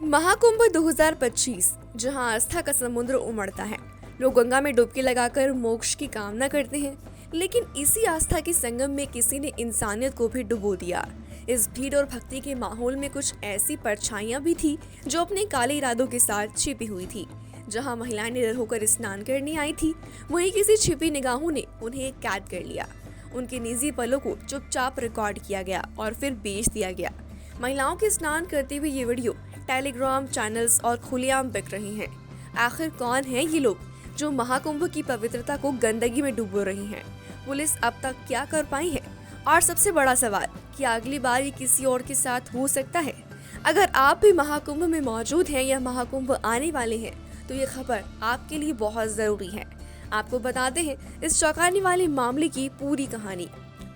महाकुंभ 2025 जहां आस्था का समुद्र उमड़ता है। लोग गंगा में डुबकी लगाकर मोक्ष की कामना करते हैं, लेकिन इसी आस्था के संगम में किसी ने इंसानियत को भी डुबो दिया। इस भीड़ और भक्ति के माहौल में कुछ ऐसी परछाइयां भी थी जो अपने काले इरादों के साथ छिपी हुई थी। जहां महिलाएं निडर होकर स्नान करने आई थी, वहीं किसी छिपी निगाहों ने उन्हें कैद कर लिया। उनके निजी पलों को चुपचाप रिकॉर्ड किया गया और फिर बेच दिया गया। महिलाओं के स्नान करते हुए ये वीडियो टेलीग्राम चैनल्स और खुलेआम बिक रहे हैं। आखिर कौन है ये लोग जो महाकुंभ की पवित्रता को गंदगी में डुबो रहे हैं? पुलिस अब तक क्या कर पाई है? और सबसे बड़ा सवाल, क्या अगली बार ये किसी और के साथ हो सकता है? अगर आप भी महाकुंभ में मौजूद हैं या महाकुंभ आने वाले हैं, तो ये खबर आपके लिए बहुत जरूरी है। आपको बताते हैं इस चौंकाने वाले मामले की पूरी कहानी।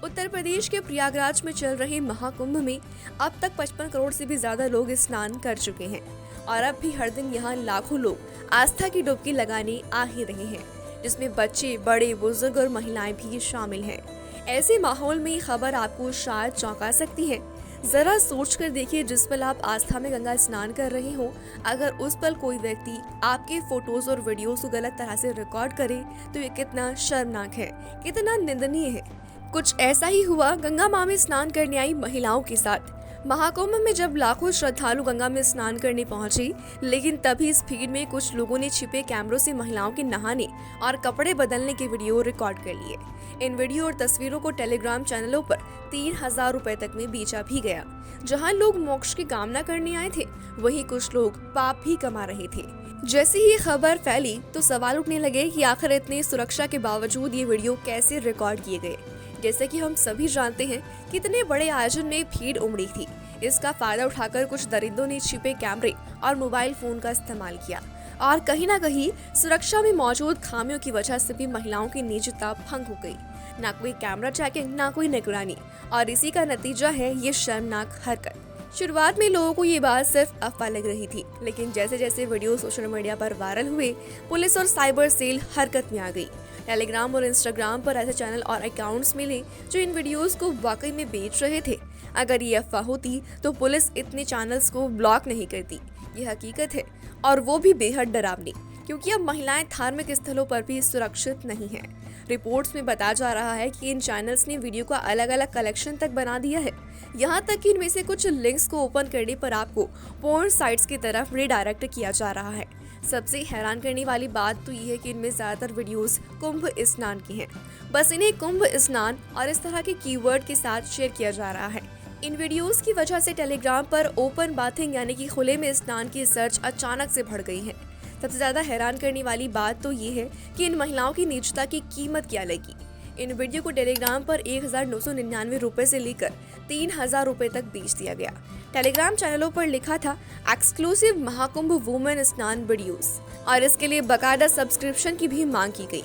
उत्तर प्रदेश के प्रयागराज में चल रहे महाकुंभ में अब तक 55 करोड़ से भी ज्यादा लोग स्नान कर चुके हैं और अब भी हर दिन यहाँ लाखों लोग आस्था की डुबकी लगाने आ ही रहे हैं, जिसमें बच्चे, बड़े, बुजुर्ग और महिलाएं भी शामिल हैं। ऐसे माहौल में ये खबर आपको शायद चौंका सकती है। जरा सोच कर देखिए, जिस पल आप आस्था में गंगा स्नान कर रहे हो, अगर उस पल कोई व्यक्ति आपके फोटोज और वीडियोस को गलत तरह से रिकॉर्ड करे तो ये कितना शर्मनाक है, कितना निंदनीय है। कुछ ऐसा ही हुआ गंगा मां में स्नान करने आई महिलाओं के साथ। महाकुंभ में जब लाखों श्रद्धालु गंगा में स्नान करने पहुंचे, लेकिन तभी इस भीड़ में कुछ लोगों ने छिपे कैमरों से महिलाओं के नहाने और कपड़े बदलने के वीडियो रिकॉर्ड कर लिए। इन वीडियो और तस्वीरों को टेलीग्राम चैनलों पर 3000 रुपए तक में बेचा भी गया। जहां लोग मोक्ष की कामना करने आए थे, वहीं कुछ लोग पाप भी कमा रहे थे। जैसे ही खबर फैली तो सवाल उठने लगे कि आखिर इतनी सुरक्षा के बावजूद ये वीडियो कैसे रिकॉर्ड किए गए। जैसे कि हम सभी जानते हैं, कितने बड़े आयोजन में भीड़ उमड़ी थी। इसका फायदा उठाकर कुछ दरिंदों ने छिपे कैमरे और मोबाइल फोन का इस्तेमाल किया और कहीं ना कहीं सुरक्षा में मौजूद खामियों की वजह से भी महिलाओं की निजता भंग हो गई। ना कोई कैमरा चेकिंग, ना कोई निगरानी, और इसी का नतीजा है ये शर्मनाक हरकत। शुरुआत में लोगों को ये बात सिर्फ अफवाह लग रही थी, लेकिन जैसे जैसे वीडियो सोशल मीडिया पर वायरल हुए, पुलिस और साइबर सेल हरकत में आ गई। टेलीग्राम और इंस्टाग्राम पर ऐसे चैनल और अकाउंट्स मिले जो इन वीडियोस को वाकई में बेच रहे थे। अगर ये अफवाह होती तो पुलिस इतने चैनल्स को ब्लॉक नहीं करती। ये हकीकत है, और वो भी बेहद डरावनी, क्योंकि अब महिलाएं धार्मिक स्थलों पर भी सुरक्षित नहीं हैं। रिपोर्ट्स में बताया जा रहा है कि इन चैनल्स ने वीडियो का अलग अलग कलेक्शन तक बना दिया है। यहाँ तक कि इनमें से कुछ लिंक्स को ओपन करने पर आपको पोर्न साइट्स की तरफ रिडायरेक्ट किया जा रहा है। सबसे हैरान करने वाली बात तो ये है कि इनमें ज्यादातर वीडियोस कुंभ स्नान की हैं। बस इन्हें कुंभ स्नान और इस तरह के कीवर्ड के साथ शेयर किया जा रहा है। इन वीडियोस की वजह से टेलीग्राम पर ओपन बाथिंग यानी कि खुले में स्नान की सर्च अचानक से बढ़ गई है। सबसे ज्यादा हैरान करने वाली बात तो ये है कि इन महिलाओं की निजता की कीमत क्या लगी। इन वीडियो को टेलीग्राम पर 1999 रुपए से लेकर 3000 रुपए तक बेच दिया गया। टेलीग्राम चैनलों पर लिखा था एक्सक्लूसिव महाकुंभ वुमेन स्नान वीडियोस, और इसके लिए बकायदा सब्सक्रिप्शन की भी मांग की गई।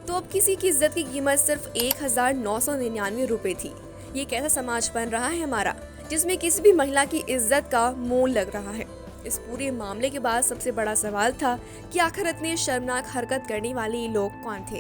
तो अब किसी की इज्जत की कीमत सिर्फ 1999 रुपए थी। ये कैसा समाज बन रहा है हमारा, जिसमें किसी भी महिला की इज्जत का मोल लग रहा है? इस पूरे मामले के बाद सबसे बड़ा सवाल था कि आखिर इतने शर्मनाक हरकत करने वाले लोग कौन थे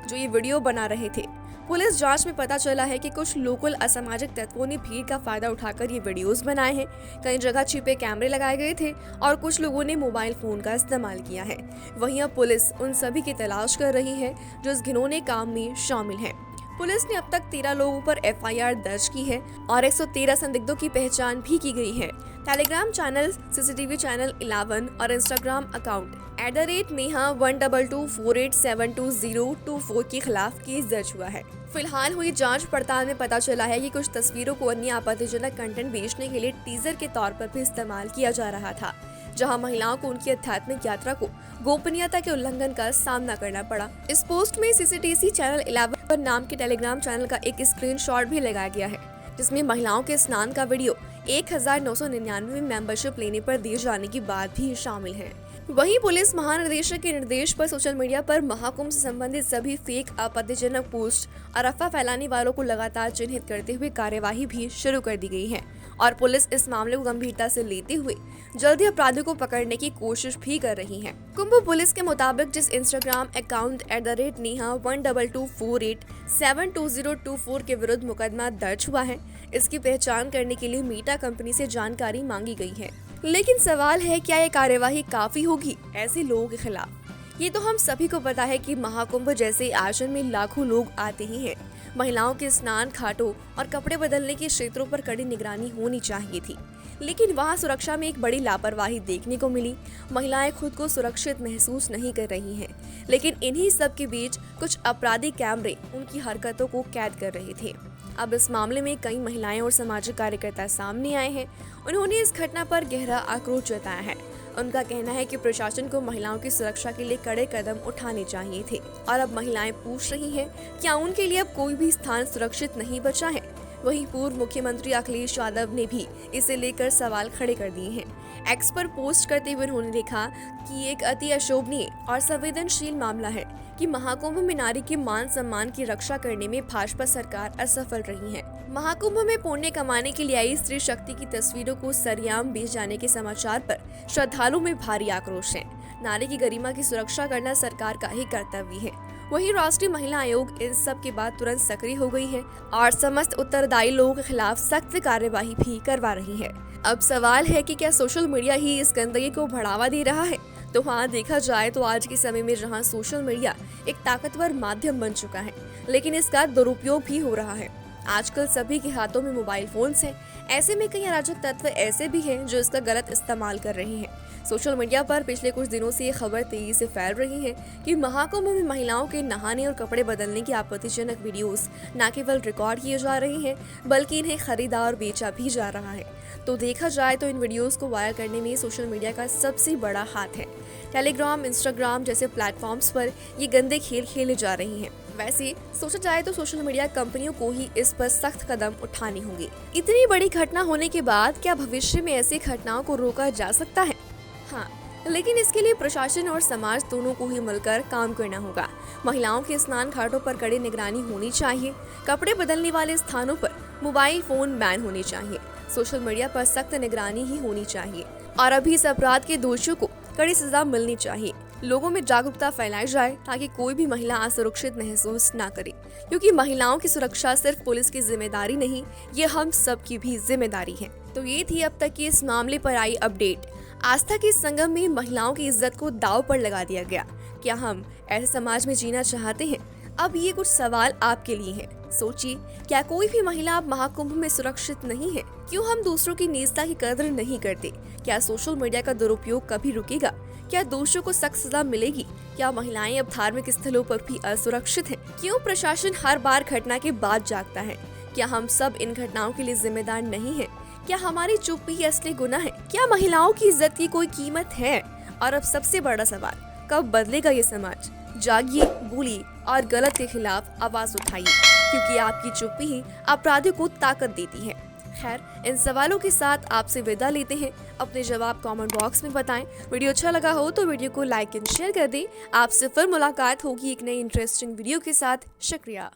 जो ये वीडियो बना रहे थे। पुलिस जांच में पता चला है कि कुछ लोकल असामाजिक तत्वों ने भीड़ का फायदा उठाकर ये वीडियोस बनाए हैं। कई जगह छिपे कैमरे लगाए गए थे और कुछ लोगों ने मोबाइल फोन का इस्तेमाल किया है। वहीं अब पुलिस उन सभी की तलाश कर रही है जो इस घिनौने काम में शामिल हैं। पुलिस ने अब तक 13 लोगों पर FIR दर्ज की है और 113 संदिग्धों की पहचान भी की गई है। टेलीग्राम चैनल, CCTV चैनल 11 और इंस्टाग्राम अकाउंट @neha1224872024 के खिलाफ केस दर्ज हुआ है। फिलहाल हुई जांच पड़ताल में पता चला है कि कुछ तस्वीरों को अन्य आपत्तिजनक कंटेंट बेचने के लिए टीजर के तौर पर भी इस्तेमाल किया जा रहा था, जहां महिलाओं को उनकी आध्यात्मिक यात्रा को गोपनीयता के उल्लंघन का सामना करना पड़ा। इस पोस्ट में CCTV चैनल 11 पर नाम के टेलीग्राम चैनल का एक स्क्रीनशॉट भी लगाया गया है, जिसमें महिलाओं के स्नान का वीडियो 1999 में मेंबरशिप लेने पर दिए जाने की बात भी शामिल है। वहीं पुलिस महानिदेशक के निर्देश पर सोशल मीडिया पर महाकुंभ से संबंधित सभी फेक, आपत्तिजनक पोस्ट और अफवाह फैलाने वालों को लगातार चिन्हित करते हुए कार्यवाही भी शुरू कर दी गई है और पुलिस इस मामले को गंभीरता से लेते हुए जल्दी अपराधियों को पकड़ने की कोशिश भी कर रही है। कुंभ पुलिस के मुताबिक जिस इंस्टाग्राम अकाउंट @neha1224872024 के विरुद्ध मुकदमा दर्ज हुआ है, इसकी पहचान करने के लिए मीटा कंपनी से जानकारी मांगी गई है। लेकिन सवाल है, क्या ये कार्यवाही काफी होगी ऐसे लोगों के खिलाफ? ये तो हम सभी को पता है कि महाकुंभ जैसे आयोजन में लाखों लोग आते ही हैं। महिलाओं के स्नान घाटों और कपड़े बदलने के क्षेत्रों पर कड़ी निगरानी होनी चाहिए थी, लेकिन वहां सुरक्षा में एक बड़ी लापरवाही देखने को मिली। महिलाएं खुद को सुरक्षित महसूस नहीं कर रही हैं, लेकिन इन्हीं सब के बीच कुछ आपराधिक कैमरे उनकी हरकतों को कैद कर रहे थे। अब इस मामले में कई महिलाएं और सामाजिक कार्यकर्ता सामने आए हैं। उन्होंने इस घटना पर गहरा आक्रोश जताया है। उनका कहना है कि प्रशासन को महिलाओं की सुरक्षा के लिए कड़े कदम उठाने चाहिए थे, और अब महिलाएं पूछ रही हैं, क्या उनके लिए अब कोई भी स्थान सुरक्षित नहीं बचा है? वहीं पूर्व मुख्यमंत्री अखिलेश यादव ने भी इसे लेकर सवाल खड़े कर दिए हैं। एक्स पर पोस्ट करते हुए उन्होंने लिखा कि एक अति अशोभनीय और संवेदनशील मामला है कि महाकुंभ में नारी के मान सम्मान की रक्षा करने में भाजपा सरकार असफल रही है। महाकुंभ में पुण्य कमाने के लिए आई स्त्री शक्ति की तस्वीरों को सरेआम बेच जाने के समाचार पर श्रद्धालुओं में भारी आक्रोश है। नारी की गरिमा की सुरक्षा करना सरकार का ही कर्तव्य है। वहीं राष्ट्रीय महिला आयोग इन सब के बाद तुरंत सक्रिय हो गई है और समस्त उत्तरदायी लोगों के खिलाफ सख्त कार्यवाही भी करवा रही है। अब सवाल है कि क्या सोशल मीडिया ही इस गंदगी को बढ़ावा दे रहा है? तो हाँ, देखा जाए तो आज के समय में जहाँ सोशल मीडिया एक ताकतवर माध्यम बन चुका है, लेकिन इसका दुरुपयोग भी हो रहा है। आजकल सभी के हाथों में मोबाइल फोन्स हैं। ऐसे में कई अराजक तत्व ऐसे भी हैं जो इसका गलत इस्तेमाल कर रहे हैं। सोशल मीडिया पर पिछले कुछ दिनों से ये खबर तेजी से फैल रही है कि महाकुंभ में महिलाओं के नहाने और कपड़े बदलने की आपत्तिजनक वीडियोस न केवल रिकॉर्ड किए जा रहे हैं, बल्कि इन्हें खरीदा और बेचा भी जा रहा है। तो देखा जाए तो इन वीडियोस को वायरल करने में सोशल मीडिया का सबसे बड़ा हाथ है। टेलीग्राम, इंस्टाग्राम जैसे प्लेटफॉर्म्स पर ये गंदे खेल खेले जा रहे हैं। वैसे सोचा जाए तो सोशल मीडिया कंपनियों को ही इस पर सख्त कदम उठाने होंगे। इतनी बड़ी घटना होने के बाद क्या भविष्य में ऐसी घटनाओं को रोका जा सकता है? हाँ, लेकिन इसके लिए प्रशासन और समाज दोनों को ही मिलकर काम करना होगा। महिलाओं के स्नान घाटों पर कड़ी निगरानी होनी चाहिए। कपड़े बदलने वाले स्थानों पर मोबाइल फोन बैन होने चाहिए। सोशल मीडिया पर सख्त निगरानी ही होनी चाहिए और अभी इस अपराध के दोषियों को कड़ी सजा मिलनी चाहिए। लोगों में जागरूकता फैलाई जाए ताकि कोई भी महिला असुरक्षित महसूस ना करे, क्योंकि महिलाओं की सुरक्षा सिर्फ पुलिस की जिम्मेदारी नहीं, ये हम सब की भी जिम्मेदारी है। तो ये थी अब तक की इस मामले पर आई अपडेट। आस्था के संगम में महिलाओं की इज्जत को दांव पर लगा दिया गया। क्या हम ऐसे समाज में जीना चाहते हैं? अब ये कुछ सवाल आपके लिए हैं। सोचिए, क्या कोई भी महिला अब महाकुंभ में सुरक्षित नहीं है? क्यों हम दूसरों की निजता की कदर नहीं करते? क्या सोशल मीडिया का दुरुपयोग कभी रुकेगा? क्या दोषियों को सख्त सजा मिलेगी? क्या महिलाएं अब धार्मिक स्थलों पर भी असुरक्षित हैं? क्यों प्रशासन हर बार घटना के बाद जागता है? क्या हम सब इन घटनाओं के लिए जिम्मेदार नहीं हैं? क्या हमारी चुप ही असली गुनाह है? क्या महिलाओं की इज्जत की कोई कीमत है? और अब सबसे बड़ा सवाल, कब बदलेगा ये समाज? जागिए, बोलिए और गलत के खिलाफ आवाज उठाइए, क्योंकि आपकी चुप्पी ही अपराधियों को ताकत देती है। खैर, इन सवालों के साथ आपसे विदा लेते हैं। अपने जवाब कमेंट बॉक्स में बताएं। वीडियो अच्छा लगा हो तो वीडियो को लाइक एंड शेयर कर दें। आपसे फिर मुलाकात होगी एक नई इंटरेस्टिंग वीडियो के साथ। शुक्रिया।